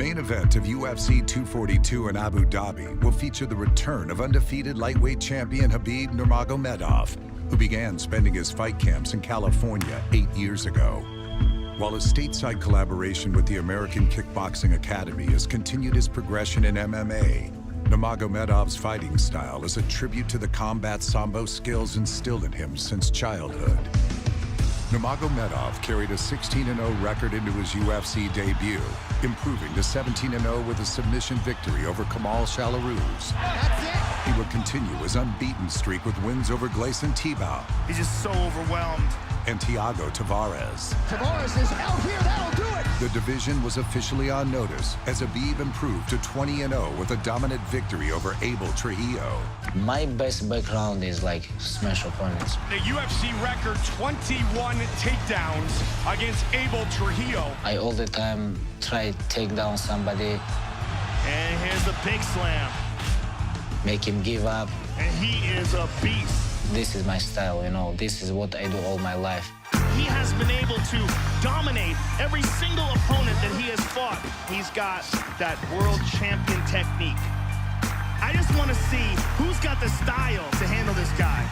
main event of UFC 242 in Abu Dhabi will feature the return of undefeated lightweight champion Khabib Nurmagomedov, who began spending his fight camps in California 8 years ago. While a stateside collaboration with the American Kickboxing Academy has continued his progression in MMA, Nurmagomedov's fighting style is a tribute to the combat sambo skills instilled in him since childhood. Nurmagomedov carried a 16-0 record into his UFC debut, improving to 17-0 with a submission victory over Kamal Shaloruz. That's it! He would continue his unbeaten streak with wins over Gleison Tibau. He's just so overwhelmed. And Thiago Tavares. Tavares is out here, that'll do it! The division was officially on notice as Khabib improved to 20-0 with a dominant victory over Abel Trujillo. My best background is like smash opponents. The UFC record 21 takedowns against Abel Trujillo. I all the time try to take down somebody. And here's the big slam. Make him give up. And he is a beast. This is my style, you know. This is what I do all my life. He has been able to dominate every single opponent that he has fought. He's got that world champion technique. I just want to see who's got the style to handle this guy.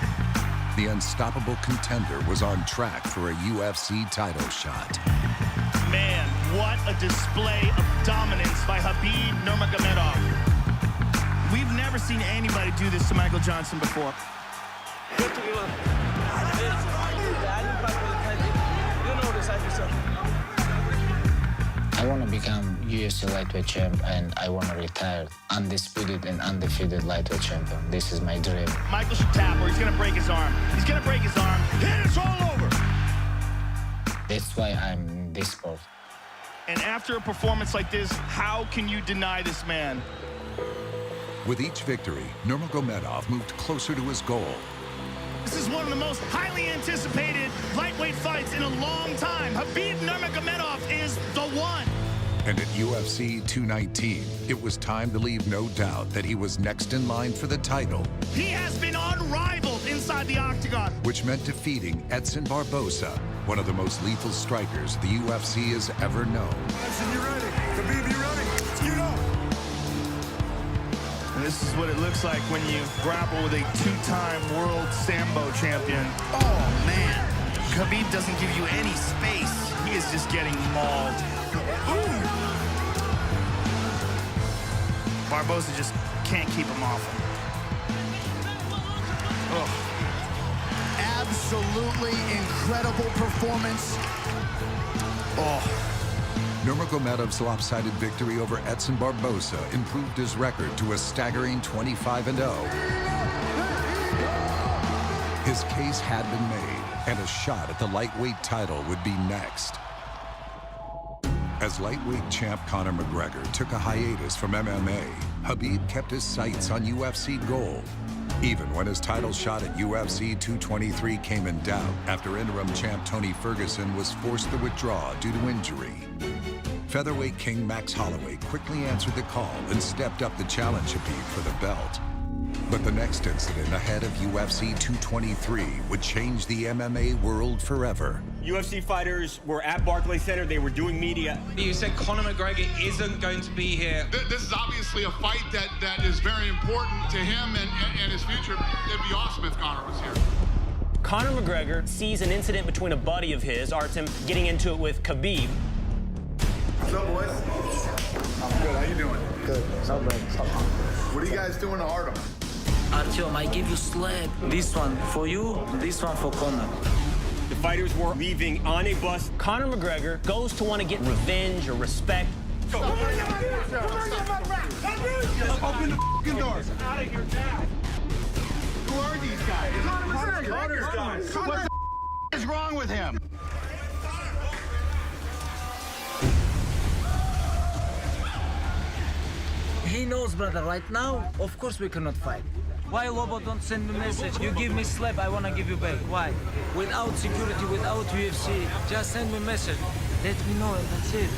The unstoppable contender was on track for a UFC title shot. Man, what a display of dominance by Khabib Nurmagomedov. We've never seen anybody do this to Michael Johnson before. I want to become UFC lightweight champ, and I want to retire undisputed and undefeated lightweight champion. This is my dream. Michael should tap, or he's going to break his arm. He's going to break his arm. And it's all over. That's why I'm in this sport. And after a performance like this, how can you deny this man? With each victory, Nurmagomedov moved closer to his goal. This is one of the most highly anticipated lightweight fights in a long time. Khabib Nurmagomedov is the one. And at UFC 219, it was time to leave no doubt that he was next in line for the title. He has been unrivaled inside the octagon. Which meant defeating Edson Barboza, one of the most lethal strikers the UFC has ever known. Edson, you ready? Khabib, you ready? Let's get up. And this is what it looks like when you grapple with a two-time world Sambo champion. Oh, man. Khabib doesn't give you any space. He is just getting mauled. Ooh. Barboza just can't keep him off him. Oh. Absolutely incredible performance. Oh. Nurmagomedov's lopsided victory over Edson Barboza improved his record to a staggering 25-0. His case had been made, and a shot at the lightweight title would be next. As lightweight champ Conor McGregor took a hiatus from MMA, Khabib kept his sights on UFC gold. Even when his title shot at UFC 223 came in doubt after interim champ Tony Ferguson was forced to withdraw due to injury. Featherweight king Max Holloway quickly answered the call and stepped up to challenge Khabib for the belt. But the next incident ahead of UFC 223 would change the MMA world forever. UFC fighters were at Barclays Center. They were doing media. You said Conor McGregor isn't going to be here. This is obviously a fight that is very important to him and his future. It'd be awesome if Conor was here. Conor McGregor sees an incident between a buddy of his, Artem, getting into it with Khabib. What's up, boys? I'm good. How you doing? Good. Not bad. What are you guys doing to Artem? Artyom, I give you slap. This one for you, this one for Conor. The fighters were leaving on a bus. Conor McGregor goes to want to get revenge or respect. Open the f***ing door. Out of your dad. Who are these guys? Conor's guys. What the f*** is wrong with him? He knows, brother, right now, of course we cannot fight. Why, Lobo, don't send me message? You give me slap, I want to give you back. Why? Without security, without UFC, just send me message. Let me know, that's it.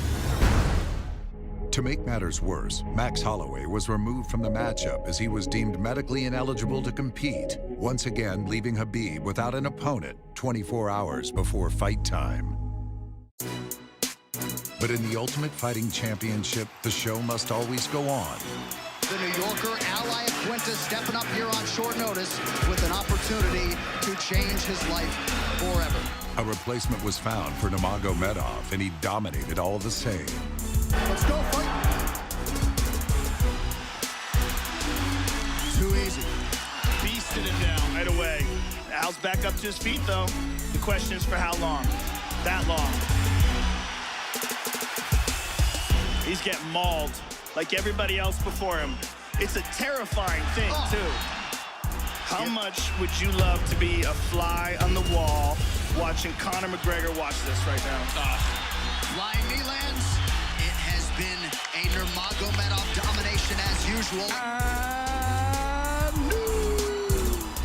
To make matters worse, Max Holloway was removed from the matchup as he was deemed medically ineligible to compete, once again leaving Khabib without an opponent 24 hours before fight time. But in the Ultimate Fighting Championship, the show must always go on. The New Yorker Al Iaquinta stepping up here on short notice with an opportunity to change his life forever. A replacement was found for Nurmagomedov, and he dominated all the same. Let's go, fight. Too easy. Beasted him down right away. Al's back up to his feet, though. The question is for how long? That long. He's getting mauled like everybody else before him. It's a terrifying thing, too. How much would you love to be a fly on the wall watching Conor McGregor watch this right now? Flying knee lands. It has been a Nurmagomedov domination as usual.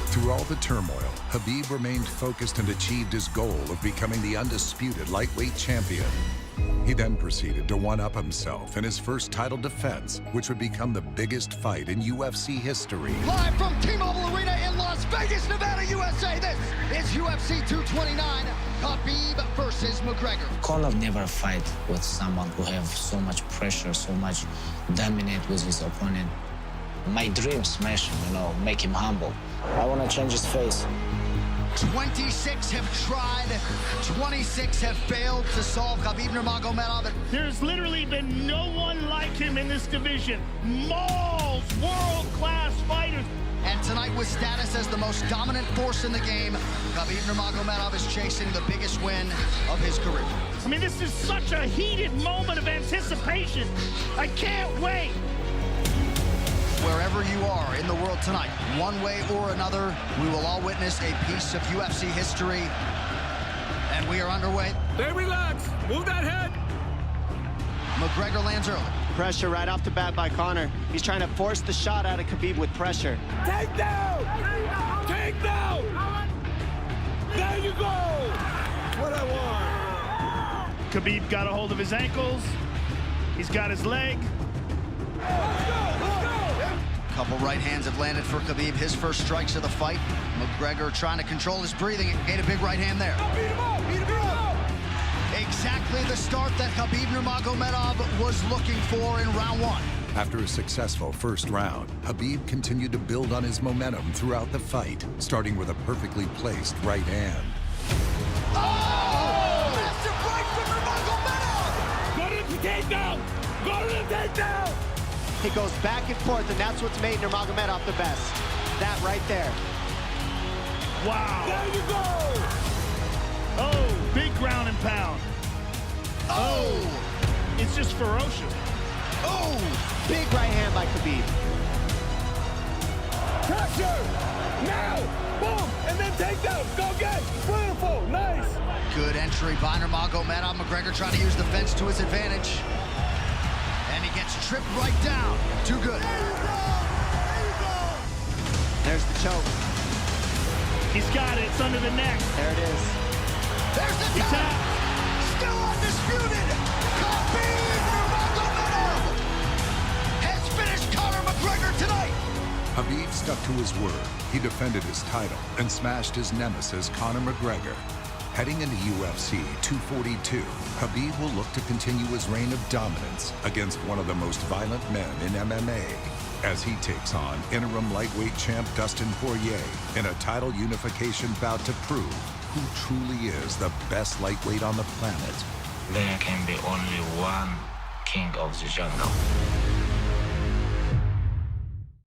Through all the turmoil, Khabib remained focused and achieved his goal of becoming the undisputed lightweight champion. He then proceeded to one-up himself in his first title defense, which would become the biggest fight in UFC history. Live from T-Mobile Arena in Las Vegas, Nevada, USA, this is UFC 229, Khabib versus McGregor. Conor never fight with someone who have so much pressure, so much dominate with his opponent. My dream smash him, make him humble. I want to change his face. 26 have tried, 26 have failed to solve Khabib Nurmagomedov. There's literally been no one like him in this division. Mauls, world-class fighters. And tonight, with status as the most dominant force in the game, Khabib Nurmagomedov is chasing the biggest win of his career. I mean, this is such a heated moment of anticipation. I can't wait. Wherever you are in the world tonight, one way or another, we will all witness a piece of UFC history. And we are underway. Stay relaxed. Move that head. McGregor lands early. Pressure right off the bat by Conor. He's trying to force the shot out of Khabib with pressure. Take down! Take down! There you go! What I want. Khabib got a hold of his ankles. He's got his leg. Couple right hands have landed for Khabib. His first strikes of the fight. McGregor trying to control his breathing. Ate a big right hand there. Beat him up! Beat him up! Exactly the start that Khabib Nurmagomedov was looking for in round one. After a successful first round, Khabib continued to build on his momentum throughout the fight, starting with a perfectly placed right hand. Oh! Massive right from Nurmagomedov! Go to the takedown! Go to the takedown! He goes back and forth, and that's what's made Nurmagomedov the best. That right there. Wow. There you go! Oh, big ground and pound. Oh! It's just ferocious. Oh! Big right hand by Khabib. Pressure! Now! Boom! And then takedown! Go get! Beautiful! Nice! Good entry by Nurmagomedov. McGregor trying to use the fence to his advantage. And he gets tripped right down. Too good. There's the choke. He's got it. It's under the neck. There it is. There's the He's tap. out. Still undisputed. Khabib Nurmagomedov has finished Conor McGregor tonight. Khabib stuck to his word. He defended his title and smashed his nemesis, Conor McGregor. Heading into UFC 242, Khabib will look to continue his reign of dominance against one of the most violent men in MMA, as he takes on interim lightweight champ Dustin Poirier in a title unification bout to prove who truly is the best lightweight on the planet. There can be only one king of the jungle.